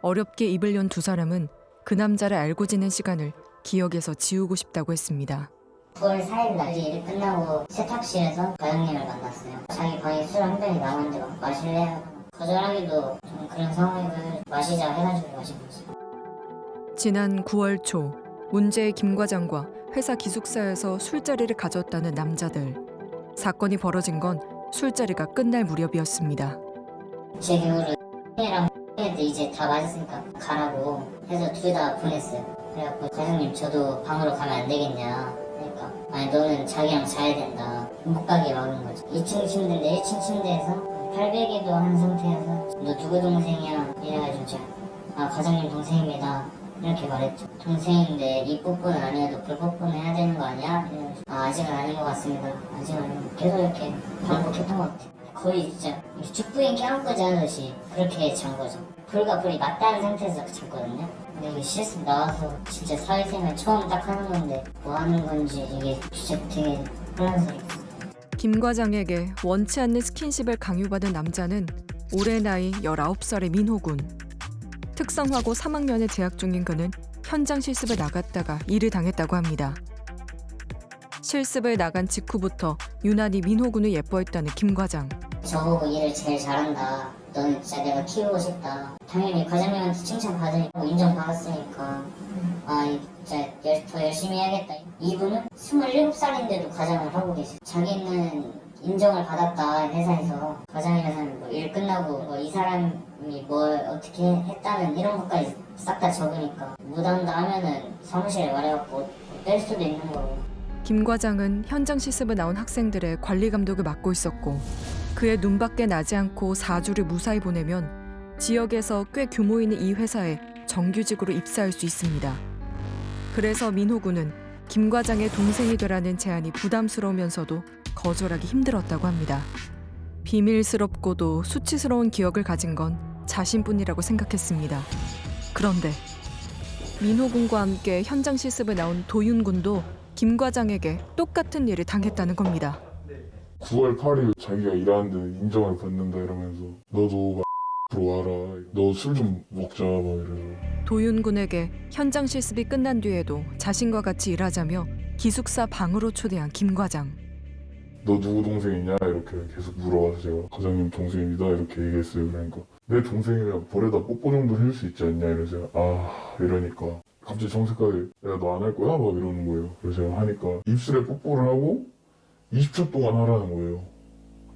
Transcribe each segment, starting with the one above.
어렵게 입을 연 두 사람은 그 남자를 알고 지낸 시간을 기억에서 지우고 싶다고 했습니다. 9월 4일 날 일이 끝나고 세탁실에서 과장님을 만났어요. 자기 방에 술 한 병이 남았는데 막 마실래 하고 거절하기도 좀 그런 상황을 마시자 해가지고 마신 거지. 지난 9월 초 문제의 김 과장과 회사 기숙사에서 술자리를 가졌다는 남자들. 사건이 벌어진 건 술자리가 끝날 무렵이었습니다. 제 경우는 랑 도 이제 다 맞았으니까 가라고 해서 둘 다 보냈어요. 그래갖고 과장님 저도 방으로 가면 안 되겠냐 그러니까 아니 너는 자기랑 자야 된다. 못 가게 막은 거죠. 2층 침대인데 1층 침대에서 800에도 한 상태여서 너 누구 동생이야 이래가지고 제가 아 과장님 동생입니다 이렇게 말했죠. 동생인데 이 뽀뽀는 아니어도 그 뽀뽀는 해야 되는 거 아니야? 이래가지고 아 아직은 아닌 것 같습니다. 아직은 아니고 계속 이렇게 반복했던 것 같아요. 거의 진짜 죽부인 껴안고 자듯이 그렇게 잔 거죠. 불과 불이 맞닿은 상태에서 잤거든요. 근데 이게 실습 나와서 진짜 사회생활 처음 딱 하는 건데 뭐 하는 건지 이게 진짜 되게 혼란스러웠어요. 김 과장에게 원치 않는 스킨십을 강요받은 남자는 올해 나이 19살의 민호군. 특성화고 3학년에 재학 중인 그는 현장 실습에 나갔다가 일을 당했다고 합니다. 실습을 나간 직후부터 유난히 민호군을 예뻐했다는 김 과장. 저보고 일을 제일 잘한다. 너는 진짜 내가 키우고 싶다. 당연히 과장님한테 칭찬받으니까 인정받았으니까 아 진짜 더 열심히 해야겠다. 이분은 27살인데도 과장을 하고 계셔. 자기는 인정을 받았다 회사에서. 과장이라는 뭐 일 끝나고 뭐 이 사람이 뭘 어떻게 했다는 이런 것까지 싹 다 적으니까 못한다 하면은 사무실에 말해갖고 뺄 수도 있는 거고. 김 과장은 현장 실습에 나온 학생들의 관리 감독을 맡고 있었고 그의 눈밖에 나지 않고 4주를 무사히 보내면 지역에서 꽤 규모 있는 이 회사에 정규직으로 입사할 수 있습니다. 그래서 민호군은 김 과장의 동생이 되라는 제안이 부담스러우면서도 거절하기 힘들었다고 합니다. 비밀스럽고도 수치스러운 기억을 가진 건 자신뿐이라고 생각했습니다. 그런데 민호군과 함께 현장 실습에 나온 도윤군도 김 과장에게 똑같은 일을 당했다는 겁니다. 9월 8일 자기가 일하는 데 인정을 받는다 이러면서 너도 들어와라. 너 술 좀 먹자 막 이러면서. 도윤군에게 현장 실습이 끝난 뒤에도 자신과 같이 일하자며 기숙사 방으로 초대한 김 과장. 너 누구 동생이냐 이렇게 계속 물어봐서 제가 과장님 동생입니다 이렇게 얘기했어요. 그러니까 내 동생이면 벌에다 뽀뽀 정도 해줄 수 있지 않냐 이러면서 제가 이러니까 갑자기 정색하게 내가 너 안 할 거야? 막 이러는 거예요. 그래서 제가 하니까 입술에 뽀뽀를 하고 20초 동안 하라는 거예요.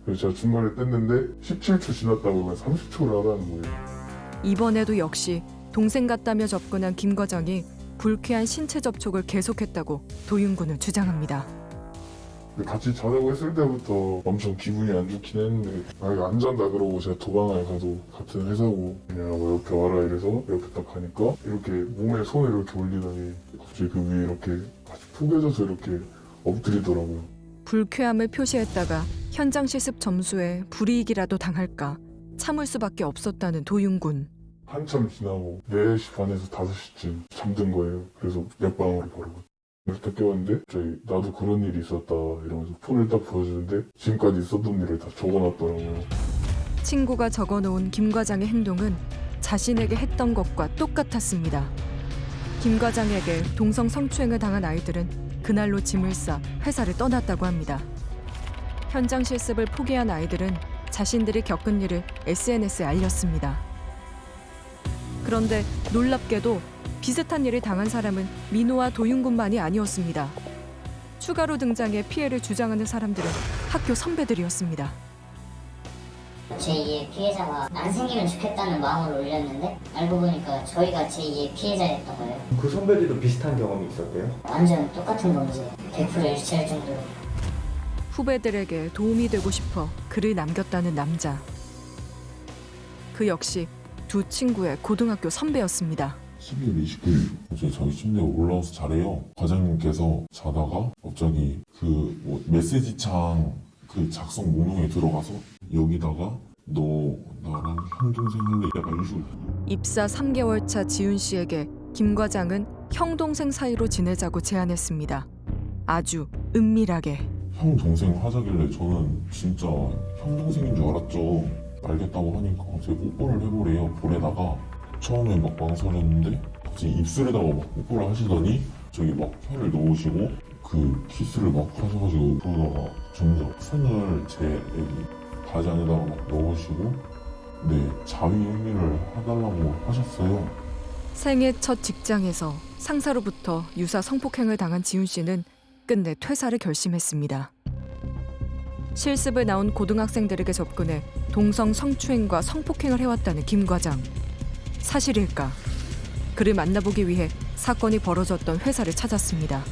그래서 제가 중간에 뗐는데 17초 지났다고 하면 30초를 하라는 거예요. 이번에도 역시 동생 같다며 접근한 김 과장이 불쾌한 신체 접촉을 계속했다고 도윤군은 주장합니다. 같이 자자고 했을 때부터 엄청 기분이 안 좋긴 했는데 이거 안 잔다 그러고 제가 도망을 가도 같은 회사고 그냥 뭐 옆에 와라 이래서 옆에 딱 가니까 이렇게 몸에 손을 이렇게 올리더니 갑자기 그 위에 이렇게 같이 포개져서 이렇게 엎드리더라고요. 불쾌함을 표시했다가 현장 실습 점수에 불이익이라도 당할까 참을 수밖에 없었다는 도윤군. 한참 지나고 4시 반에서 5시쯤 잠든 거예요. 그래서 옆방으로 바로 그래서 딱 깨웠는데 갑자기 나도 그런 일이 있었다 이러면서 폰을 딱 보여주는데 지금까지 있었던 일을 다 적어놨더라고요. 친구가 적어놓은 김 과장의 행동은 자신에게 했던 것과 똑같았습니다. 김 과장에게 동성 성추행을 당한 아이들은 그날로 짐을 싸 회사를 떠났다고 합니다. 현장 실습을 포기한 아이들은 자신들이 겪은 일을 SNS에 알렸습니다. 그런데 놀랍게도 비슷한 일을 당한 사람은 민호와 도윤군만이 아니었습니다. 추가로 등장해 피해를 주장하는 사람들은 학교 선배들이었습니다. 제2의 피해자가 안 생기면 좋겠다는 마음으로 올렸는데 알고 보니까 저희가 제2의 피해자였던 거예요. 그 선배들도 비슷한 경험이 있었대요? 완전 똑같은 범죄 100% 일치할 정도로. 후배들에게 도움이 되고 싶어 글을 남겼다는 남자. 그 역시 두 친구의 고등학교 선배였습니다. 12월 29일 어제 저희 침대에 올라와서 자래요. 과장님께서 자다가 갑자기 그 메시지 창 그 작성 목록에 들어가서 여기다가 너 나랑 형 동생 할래? 약간 이런 식으로. 입사 3개월 차 지훈 씨에게 김 과장은 형 동생 사이로 지내자고 제안했습니다. 아주 은밀하게. 형 동생 하자길래 저는 진짜 형 동생인 줄 알았죠. 알겠다고 하니까 제 뽀뽀를 해보래요. 볼에다가 처음에 막 망설였는데 갑자기 입술에다가 막 뽀뽀를 하시더니 저기 막 혀를 놓으시고 그 키스를 막 하셔가지고 그러다가 점점 손을 제 여기 바지 안에다가 막 넣으시고 네 자위 행위를 해달라고 하셨어요. 생애 첫 직장에서 상사로부터 유사 성폭행을 당한 지훈 씨는 끝내 퇴사를 결심했습니다. 실습을 나온 고등학생들에게 접근해 동성 성추행과 성폭행을 해왔다는 김 과장. 사실일까? 그를 만나보기 위해 사건이 벌어졌던 회사를 찾았습니다.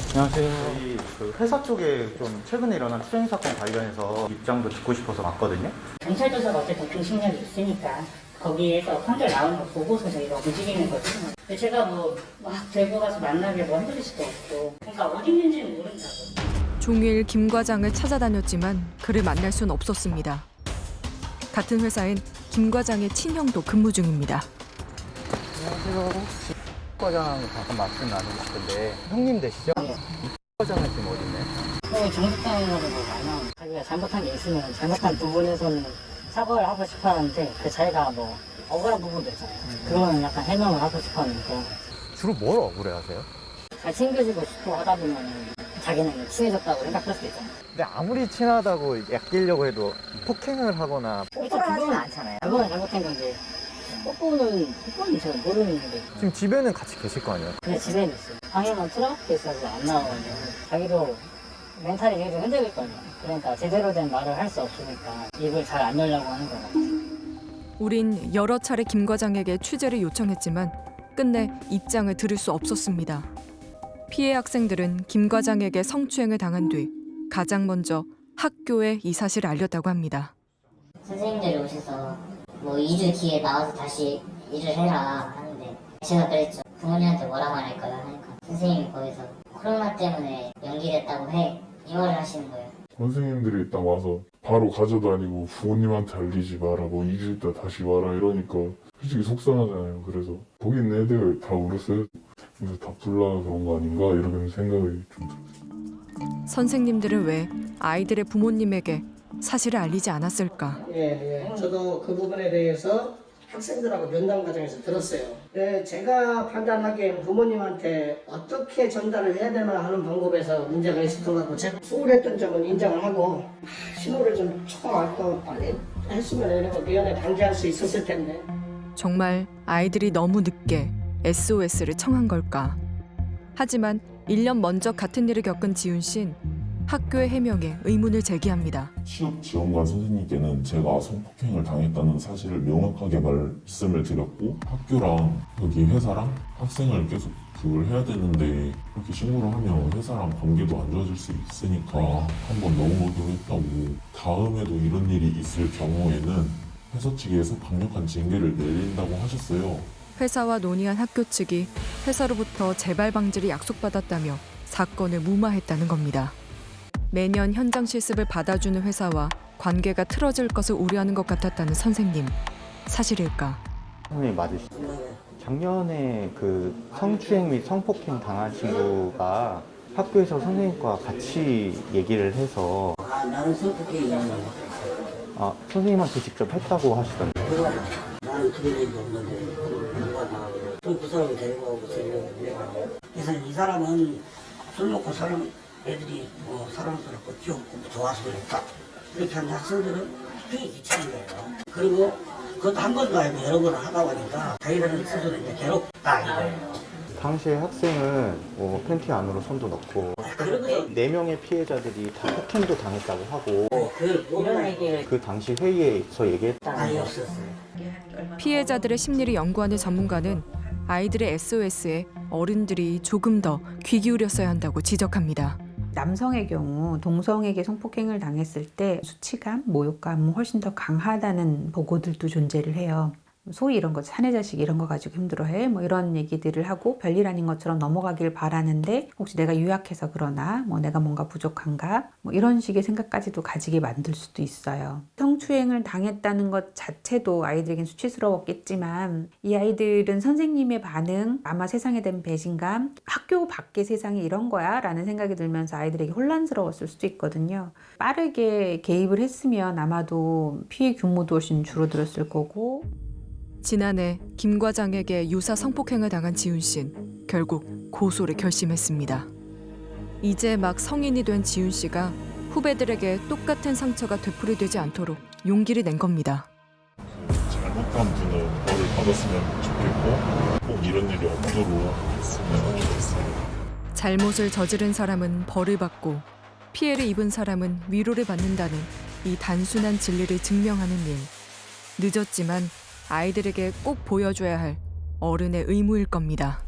안녕하세요. 저희 그 회사 쪽에 좀 최근에 일어난 추행 사건 관련해서 입장도 듣고 싶어서 왔거든요. 경찰 조사가 어쨌든 공신력이 있으니까 거기에서 판결 나오는 거 보고서 저희가 움직이는 거죠. 근데 제가 뭐 막 들고 가서 만나게 뭐 해드릴 수도 없고, 그러니까 어디 있는지는 모른다고. 종일 김 과장을 찾아다녔지만 그를 만날 순 없었습니다. 같은 회사엔 김 과장의 친형도 근무 중입니다. 안녕하세요. 혹시 과장 잠깐 말씀 나누고 싶은데 형님 되시죠? 네. 과장은 지금 어디 있나요? 정직당하고 만나면 자기가 잘못한 게 있으면 잘못한 부분에서는 사과를 하고 싶어 하는데 그 자기가 뭐 억울한 부분도 있잖아요. 그거는 약간 해명을 하고 싶어 하니까 주로 뭘 억울해하세요? 잘 챙겨주고 싶어 하다 보면 자기는 친해졌다고 생각할 수도 있잖아요. 근데 아무리 친하다고 엮이려고 해도 폭행을 하거나 그거는 않잖아요. 그거는 잘못된 건데 뽀뽀는 제가 모르는데 지금 집에는 같이 계실 거 아니에요? 그냥 집에 있어요. 방에만 틀어박혀 있어서 안 나와가지고 자기도 멘탈이 되게 좀 흔들릴 거예요. 그러니까 제대로 된 말을 할 수 없으니까 입을 잘 안 열려고 하는 거예요. 우린 여러 차례 김 과장에게 취재를 요청했지만 끝내 입장을 들을 수 없었습니다. 피해 학생들은 김 과장에게 성추행을 당한 뒤 가장 먼저 학교에 이 사실을 알렸다고 합니다. 선생님들이 오셔서 뭐 2주 뒤에 나와서 다시 일을 해라 하는데 제가 그랬죠. 부모님한테 뭐라고 안 할까요? 하니까 선생님이 거기서 코로나 때문에 연기됐다고 해 이 말을 하시는 거예요. 선생님들이 딱 와서 바로 가져다니고 부모님한테 알리지 마라고 2주 있다 다시 와라 이러니까 솔직히 속상하잖아요. 그래서 거기 있는 애들 다 울었어요. 그래서 다 불러서 그런 거 아닌가 이런 생각이 좀 들었어요. 선생님들은 왜 아이들의 부모님에게 사실을 알리지 않았을까? 예. 저도 그 부분에 대해서 학생들하고 면담 과정에서 들었어요. 네, 제가 판단하기엔 부모님한테 어떻게 전달을 해야 되나 하는 방법에서 문제가 있었던 것 같고 제가 소홀했던 점은 인정을 하고 신호를 좀 초과할거 빨리 했으면 이런 거 미연에 방지할 수 있었을 텐데. 정말 아이들이 너무 늦게 SOS를 청한 걸까? 하지만 1년 먼저 같은 일을 겪은 지훈 씨는 학교의 해명에 의문을 제기합니다. 취업 지원관 선생님께는 제가 성폭행을 당했다는 사실을 명확하게 말씀을 드렸고 학교랑 여기 회사랑 학생을 계속 그걸 해야 되는데 그렇게 신고를 하면 회사랑 관계도 안 좋아질 수 있으니까 한번 넘어오기로 했다고 다음에도 이런 일이 있을 경우에는 회사 측에서 강력한 징계를 내린다고 하셨어요. 회사와 논의한 학교 측이 회사로부터 재발 방지를 약속받았다며 사건을 무마했다는 겁니다. 매년 현장 실습을 받아주는 회사와 관계가 틀어질 것을 우려하는 것 같았다는 선생님. 사실일까? 선생님 맞으시죠? 작년에 그 성추행 및 성폭행 당한 친구가 학교에서 선생님과 같이 얘기를 해서 나는 성폭행이 아니야. 선생님한테 직접 했다고 하시던데. 나는 그런 얘기 없는데 누가 나가고 그 사람을 데리고 오고 그래서 이 사람은 술 먹고 사람 애들이 뭐 사랑스럽고 귀엽고 좋아서 그랬다 이렇게 하는 학생들은 되게 귀찮은 거예요. 그리고 그것도 한 번도 아니고 여러 번을 하다 보니까 자기들은 스스로 이제 괴롭다 이거예요. 당시에 학생은 뭐 팬티 안으로 손도 넣고 그러고요. 4명의 피해자들이 다 폭행도 당했다고 하고 이런 얘기를 그 당시 회의에서 얘기했다. 많이 없었어요. 피해자들의 심리를 연구하는 전문가는 아이들의 SOS에 어른들이 조금 더 귀 기울였어야 한다고 지적합니다. 남성의 경우 동성에게 성폭행을 당했을 때 수치감, 모욕감은 훨씬 더 강하다는 보고들도 존재를 해요. 소위 이런 거 사내 자식 이런 거 가지고 힘들어해 뭐 이런 얘기들을 하고 별일 아닌 것처럼 넘어가길 바라는데 혹시 내가 유약해서 그러나 뭐 내가 뭔가 부족한가 뭐 이런 식의 생각까지도 가지게 만들 수도 있어요. 성추행을 당했다는 것 자체도 아이들에겐 수치스러웠겠지만 이 아이들은 선생님의 반응, 아마 세상에 대한 배신감, 학교 밖의 세상이 이런 거야 라는 생각이 들면서 아이들에게 혼란스러웠을 수도 있거든요. 빠르게 개입을 했으면 아마도 피해 규모도 훨씬 줄어들었을 거고 지난해 김 과장에게 유사 성폭행을 당한 지훈 씨는 결국 고소를 결심했습니다. 이제 막 성인이 된 지훈 씨가 후배들에게 똑같은 상처가 되풀이되지 않도록 용기를 낸 겁니다. 잘못한 분은 벌을 받았으면 좋겠고 꼭 이런 일이 없도록 했으면 좋겠어요. 잘못을 저지른 사람은 벌을 받고 피해를 입은 사람은 위로를 받는다는 이 단순한 진리를 증명하는 일. 늦었지만 아이들에게 꼭 보여줘야 할 어른의 의무일 겁니다.